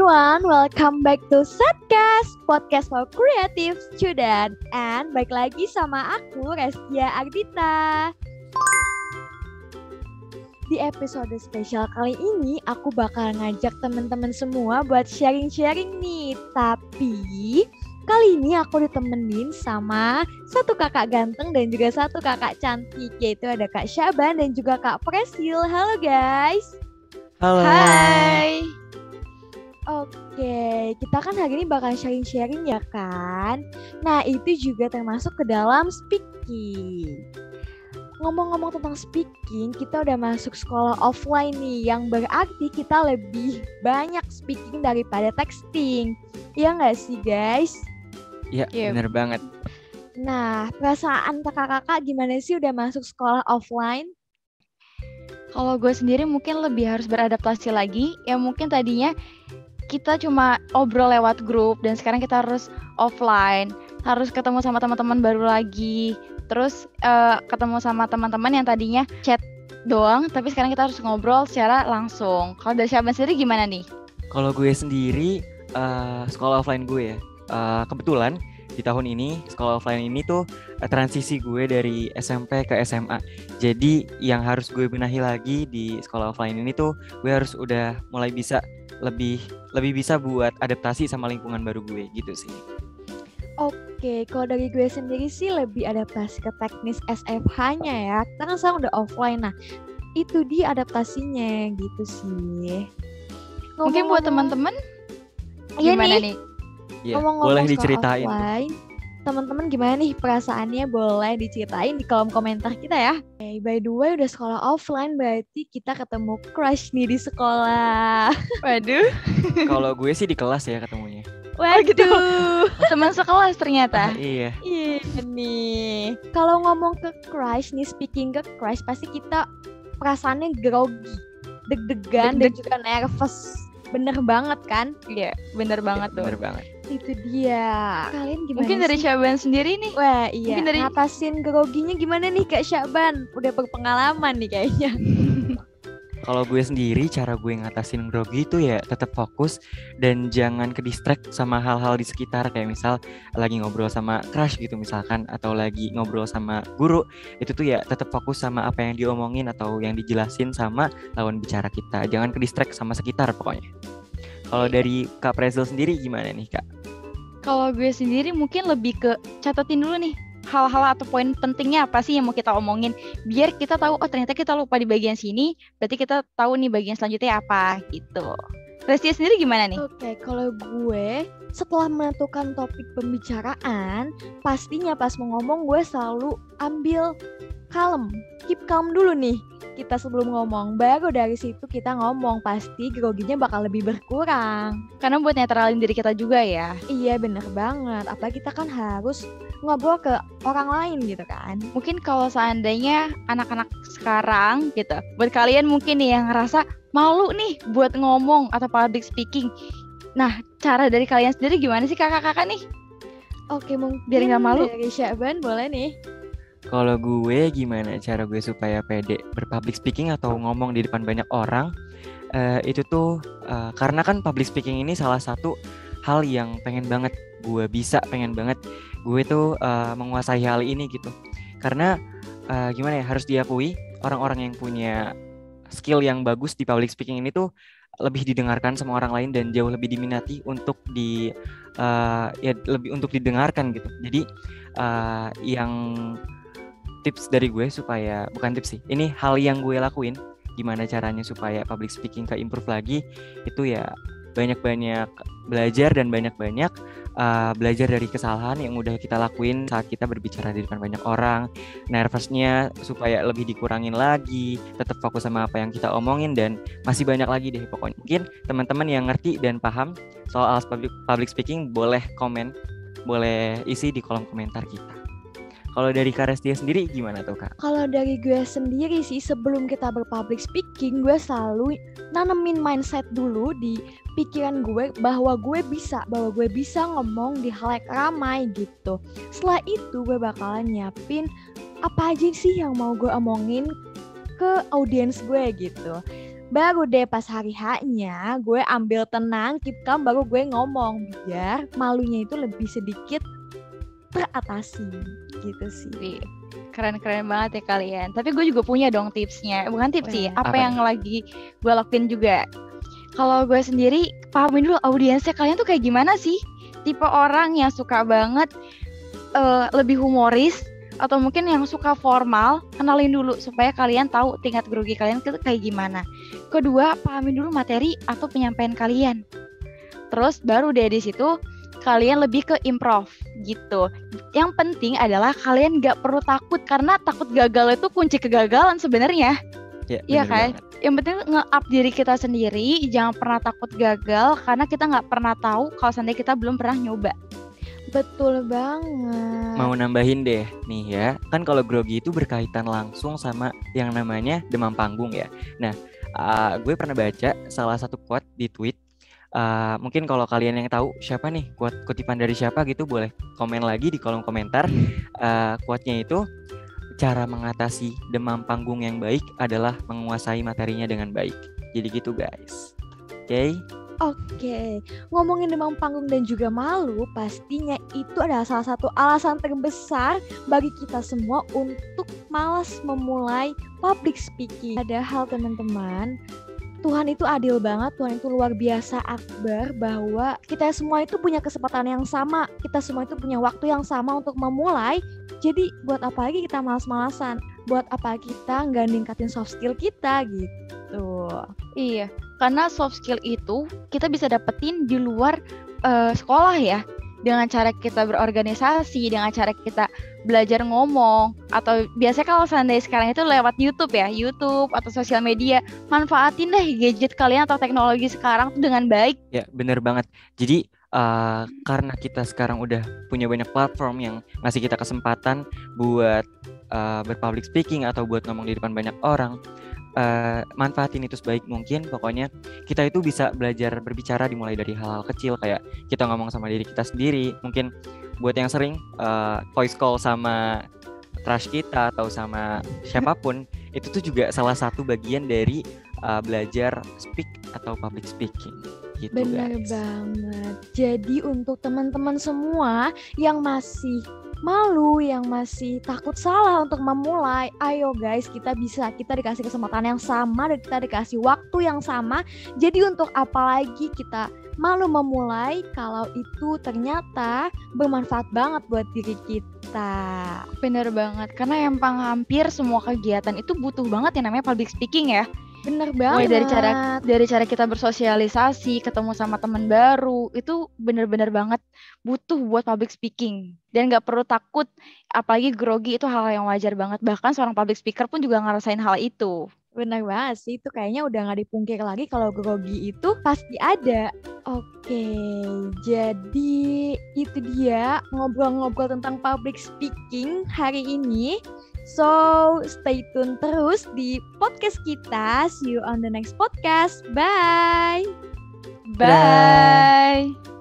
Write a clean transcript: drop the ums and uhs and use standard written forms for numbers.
everyone, welcome back to Setcast, podcast for creative student. And balik lagi sama aku, Restia Ardita. Di episode spesial kali ini, aku bakal ngajak teman-teman semua buat sharing-sharing nih. Tapi kali ini aku ditemenin sama satu kakak ganteng dan juga satu kakak cantik, yaitu ada Kak Syaban dan juga Kak Presil. Halo guys. Halo. Hai. Oke, kita kan hari ini bakal sharing-sharing ya kan? Nah, itu juga termasuk ke dalam speaking. Ngomong-ngomong tentang speaking, kita udah masuk sekolah offline nih, yang berarti kita lebih banyak speaking daripada texting. Iya nggak sih guys? Iya, bener banget. Nah, perasaan kakak-kakak gimana sih udah masuk sekolah offline? Kalau gue sendiri mungkin lebih harus beradaptasi lagi. Ya mungkin tadinya kita cuma obrol lewat grup dan sekarang kita harus offline, harus ketemu sama teman-teman baru lagi, terus ketemu sama teman-teman yang tadinya chat doang, tapi sekarang kita harus ngobrol secara langsung. Kalau dari Syaban sendiri gimana nih? Kalau gue sendiri sekolah offline gue ya, kebetulan di tahun ini sekolah offline ini tuh transisi gue dari SMP ke SMA. Jadi yang harus gue benahi lagi di sekolah offline ini tuh gue harus udah mulai bisa lebih bisa buat adaptasi sama lingkungan baru gue gitu sih. Oke, kalau dari gue sendiri sih lebih adaptasi ke teknis SFH-nya ya. Kita kan sekarang udah offline, nah itu dia adaptasinya gitu sih. Mungkin buat teman-teman gimana nih? Ya, Ngomong-ngomong boleh soal diceritain. offline, teman-teman gimana nih perasaannya, boleh diceritain di kolom komentar kita ya. Hey, by the way udah sekolah offline berarti kita ketemu crush nih di sekolah. Waduh. Kalau gue sih di kelas ya ketemunya. Waduh. Teman sekelas ternyata. Iya. Iya nih. Kalau ngomong ke crush nih, speaking ke crush, pasti kita perasaannya grogi, deg-degan dan juga nervous. Bener banget kan? Iya, bener banget tuh. Bener banget. Itu dia. Kalian gimana Mungkin dari sih? Syaban sendiri nih. Wah iya, Mungkin dari- ngatasin groginya gimana nih Kak Syaban? Udah berpengalaman nih kayaknya. Kalau gue sendiri cara gue ngatasin grogi itu ya tetap fokus dan jangan ke distract sama hal-hal di sekitar, kayak misal lagi ngobrol sama crush gitu misalkan, atau lagi ngobrol sama guru, itu tuh ya tetap fokus sama apa yang diomongin atau yang dijelasin sama lawan bicara kita. Jangan ke distract sama sekitar pokoknya. Kalau dari Kak Presil sendiri gimana nih Kak? Kalau gue sendiri mungkin lebih ke catatin dulu nih hal-hal atau poin pentingnya apa sih yang mau kita omongin, biar kita tahu oh ternyata kita lupa di bagian sini, berarti kita tahu nih bagian selanjutnya apa gitu. Restia sendiri gimana nih? Oke, kalau gue setelah menentukan topik pembicaraan, pastinya pas mau ngomong gue selalu ambil kalem, keep calm dulu nih kita sebelum ngomong. Baru dari situ kita ngomong, pasti groginya bakal lebih berkurang. Karena buat netralin diri kita juga ya. Iya bener banget, apalagi kita kan harus ngobrol ke orang lain gitu kan. Mungkin kalau seandainya anak-anak sekarang gitu, buat kalian mungkin nih yang ngerasa malu nih buat ngomong atau public speaking. Nah, cara dari kalian sendiri gimana sih kakak-kakak nih? Oke, mungkin Biar nggak malu. dari Syaban boleh nih. Kalau gue gimana cara gue supaya pede berpublic speaking atau ngomong di depan banyak orang? Itu tuh karena kan public speaking ini salah satu hal yang pengen banget gue bisa, pengen banget gue tuh menguasai hal ini gitu. Karena gimana ya, harus diakui orang-orang yang punya skill yang bagus di public speaking ini tuh lebih didengarkan sama orang lain dan jauh lebih diminati untuk lebih untuk didengarkan gitu. Jadi yang tips dari gue supaya, bukan tips sih, ini hal yang gue lakuin, gimana caranya supaya public speaking ke improve lagi, itu ya banyak-banyak belajar dan banyak-banyak belajar dari kesalahan yang udah kita lakuin saat kita berbicara di depan banyak orang. Nervousnya supaya lebih dikurangin lagi, tetap fokus sama apa yang kita omongin, dan masih banyak lagi deh pokoknya. Mungkin teman-teman yang ngerti dan paham soal public speaking boleh komen, boleh isi di kolom komentar kita. Kalau dari Kak Restia sendiri gimana tuh Kak? Kalau dari gue sendiri sih, sebelum kita berpublic speaking, gue selalu nanemin mindset dulu di pikiran gue bahwa gue bisa ngomong di halayak ramai gitu. Setelah itu gue bakalan nyiapin apa aja sih yang mau gue omongin ke audiens gue gitu. Baru deh pas hari H-nya gue ambil tenang, keep calm, baru gue ngomong biar malunya itu lebih sedikit teratasi gitu sih. Wih, keren-keren banget ya kalian. Tapi gue juga punya dong tipsnya. Bukan tips sih, Wah. apa Apa yang lagi gue lakuin juga. Kalau gue sendiri, pahamin dulu audiensnya kalian tuh kayak gimana sih? Tipe orang yang suka banget lebih humoris, atau mungkin yang suka formal, kenalin dulu supaya kalian tahu tingkat grogi kalian itu kayak gimana. Kedua, pahamin dulu materi atau penyampaian kalian. Terus baru deh di situ kalian lebih ke improv gitu. Yang penting adalah kalian gak perlu takut, karena takut gagal itu kunci kegagalan sebenarnya. Ya, Iya bener kan? banget. Yang penting nge-up diri kita sendiri, jangan pernah takut gagal karena kita nggak pernah tahu kalau seandainya kita belum pernah nyoba. Betul banget. Mau nambahin deh nih ya, kan kalau grogi itu berkaitan langsung sama yang namanya demam panggung ya. Nah, gue pernah baca salah satu quote di tweet. Mungkin kalau kalian yang tahu siapa nih kutipan dari siapa gitu, boleh komen lagi di kolom komentar. Quote-nya itu, cara mengatasi demam panggung yang baik adalah menguasai materinya dengan baik. Jadi gitu guys. Oke? Oke, ngomongin demam panggung dan juga malu, pastinya itu adalah salah satu alasan terbesar bagi kita semua untuk malas memulai public speaking. Padahal teman-teman, Tuhan itu adil banget, Tuhan itu luar biasa akbar, bahwa kita semua itu punya kesempatan yang sama, kita semua itu punya waktu yang sama untuk memulai. Jadi buat apa lagi kita malas-malasan? Buat apa kita nggak ningkatin soft skill kita gitu? Iya, karena soft skill itu kita bisa dapetin di luar sekolah ya. Dengan cara kita berorganisasi, dengan cara kita belajar ngomong, atau biasanya kalau seandainya sekarang itu lewat YouTube ya, YouTube atau sosial media, manfaatin deh gadget kalian atau teknologi sekarang tuh dengan baik. Ya, bener banget. Jadi karena kita sekarang udah punya banyak platform yang ngasih kita kesempatan buat berpublic speaking atau buat ngomong di depan banyak orang, manfaatin itu sebaik mungkin. Pokoknya kita itu bisa belajar berbicara dimulai dari hal-hal kecil, kayak kita ngomong sama diri kita sendiri. Mungkin buat yang sering voice call sama crush kita atau sama siapapun, itu tuh juga salah satu bagian dari belajar speak atau public speaking gitu. Benar guys. banget. Jadi untuk teman-teman semua yang masih malu, yang masih takut salah untuk memulai, ayo guys, kita dikasih kesempatan yang sama dan kita dikasih waktu yang sama. Jadi untuk apa lagi kita malu memulai kalau itu ternyata bermanfaat banget buat diri kita. Bener banget, karena emang hampir semua kegiatan itu butuh banget yang namanya public speaking ya. Bener Mulai banget. dari cara kita bersosialisasi, ketemu sama teman baru, itu bener-bener banget butuh buat public speaking. Dan gak perlu takut, apalagi grogi itu hal yang wajar banget. Bahkan seorang public speaker pun juga ngerasain hal itu. Benar banget sih, itu kayaknya udah gak dipungkir lagi kalau grogi itu pasti ada. Oke, jadi itu dia ngobrol-ngobrol tentang public speaking hari ini. So, stay tune terus di podcast kita. See you on the next podcast. Bye! Bye!